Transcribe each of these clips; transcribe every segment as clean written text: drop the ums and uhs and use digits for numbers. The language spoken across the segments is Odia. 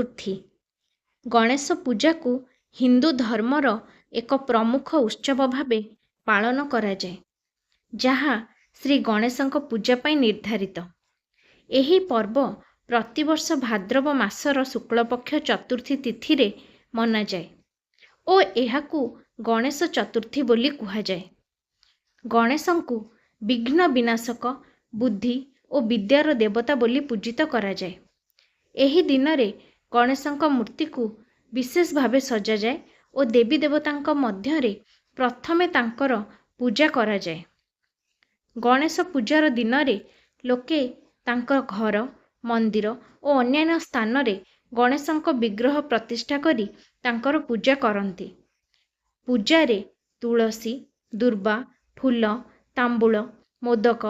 ଚତୁର୍ଥୀ। ଗଣେଶ ପୂଜାକୁ ହିନ୍ଦୁ ଧର୍ମର ଏକ ପ୍ରମୁଖ ଉତ୍ସବ ଭାବେ ପାଳନ କରାଯାଏ, ଯାହା ଶ୍ରୀ ଗଣେଶଙ୍କ ପୂଜା ପାଇଁ ନିର୍ଦ୍ଧାରିତ। ଏହି ପର୍ବ ପ୍ରତିବର୍ଷ ଭାଦ୍ରବ ମାସର ଶୁକ୍ଳପକ୍ଷ ଚତୁର୍ଥୀ ତିଥିରେ ମନାଯାଏ ଓ ଏହାକୁ ଗଣେଶ ଚତୁର୍ଥୀ ବୋଲି କୁହାଯାଏ। ଗଣେଶଙ୍କୁ ବିଘ୍ନ ବିନାଶକ, ବୁଦ୍ଧି ଓ ବିଦ୍ୟାର ଦେବତା ବୋଲି ପୂଜିତ କରାଯାଏ। ଏହି ଦିନରେ ଗଣେଶଙ୍କ ମୂର୍ତ୍ତିକୁ ବିଶେଷ ଭାବେ ସଜାଯାଏ ଓ ଦେବୀ ଦେବତାଙ୍କ ମଧ୍ୟରେ ପ୍ରଥମେ ତାଙ୍କର ପୂଜା କରାଯାଏ। ଗଣେଶ ପୂଜାର ଦିନରେ ଲୋକେ ତାଙ୍କ ଘର, ମନ୍ଦିର ଓ ଅନ୍ୟାନ୍ୟ ସ୍ଥାନରେ ଗଣେଶଙ୍କ ବିଗ୍ରହ ପ୍ରତିଷ୍ଠା କରି ତାଙ୍କର ପୂଜା କରନ୍ତି। ପୂଜାରେ ତୁଳସୀ, ଦୁର୍ବା, ଫୁଲ, ତାମ୍ବୁଳ, ମୋଦକ,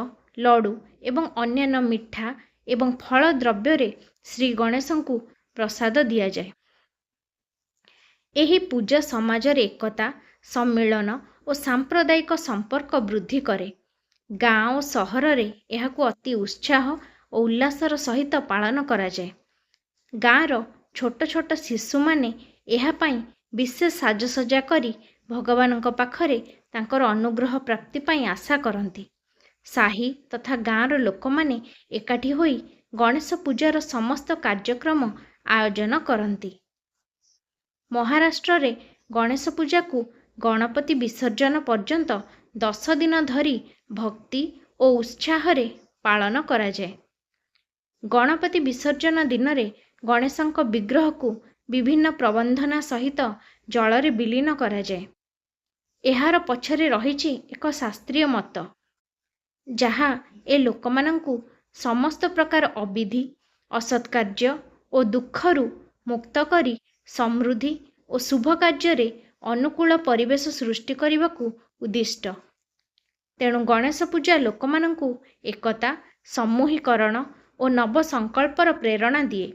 ଲଡ଼ୁ ଏବଂ ଅନ୍ୟାନ୍ୟ ମିଠା ଏବଂ ଫଳ ଦ୍ରବ୍ୟରେ ଶ୍ରୀ ଗଣେଶଙ୍କୁ ପ୍ରସାଦ ଦିଆଯାଏ। ଏହି ପୂଜା ସମାଜରେ ଏକତା, ସମ୍ମିଳନ ଓ ସାମ୍ପ୍ରଦାୟିକ ସମ୍ପର୍କ ବୃଦ୍ଧି କରେ। ଗାଁ ଓ ସହରରେ ଏହାକୁ ଅତି ଉତ୍ସାହ ଓ ଉଲ୍ଲାସର ସହିତ ପାଳନ କରାଯାଏ। ଗାଁର ଛୋଟ ଛୋଟ ଶିଶୁମାନେ ଏହା ପାଇଁ ବିଶେଷ ସାଜସଜ୍ଜା କରି ଭଗବାନଙ୍କ ପାଖରେ ତାଙ୍କର ଅନୁଗ୍ରହ ପ୍ରାପ୍ତି ପାଇଁ ଆଶା କରନ୍ତି। ସାହି ତଥା ଗାଁର ଲୋକମାନେ ଏକାଠି ହୋଇ ଗଣେଶ ପୂଜାର ସମସ୍ତ କାର୍ଯ୍ୟକ୍ରମ ଆୟୋଜନ କରନ୍ତି। ମହାରାଷ୍ଟ୍ରରେ ଗଣେଶ ପୂଜାକୁ ଗଣପତି ବିସର୍ଜନ ପର୍ଯ୍ୟନ୍ତ 10 ଦିନ ଧରି ଭକ୍ତି ଓ ଉତ୍ସାହରେ ପାଳନ କରାଯାଏ। ଗଣପତି ବିସର୍ଜନ ଦିନରେ ଗଣେଶଙ୍କ ବିଗ୍ରହକୁ ବିଭିନ୍ନ ପ୍ରବନ୍ଧନା ସହିତ ଜଳରେ ବିଲୀନ କରାଯାଏ। ଏହାର ପଛରେ ରହିଛି ଏକ ଶାସ୍ତ୍ରୀୟ ମତ, ଯାହା ଏ ଲୋକମାନଙ୍କୁ ସମସ୍ତ ପ୍ରକାର ଅବିଧି, ଅସତ୍କାର୍ଯ୍ୟ ଓ ଦୁଃଖରୁ ମୁକ୍ତ କରି ସମୃଦ୍ଧି ଓ ଶୁଭ କାର୍ଯ୍ୟରେ ଅନୁକୂଳ ପରିବେଶ ସୃଷ୍ଟି କରିବାକୁ ଉଦ୍ଦିଷ୍ଟ। ତେଣୁ ଗଣେଶ ପୂଜା ଲୋକମାନଙ୍କୁ ଏକତା, ସମୂହୀକରଣ ଓ ନବ ସଂକଳ୍ପର ପ୍ରେରଣା ଦିଏ,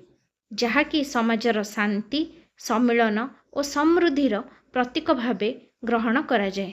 ଯାହାକି ସମାଜର ଶାନ୍ତି, ସମ୍ମିଳନ ଓ ସମୃଦ୍ଧିର ପ୍ରତୀକ ଭାବେ ଗ୍ରହଣ କରାଯାଏ।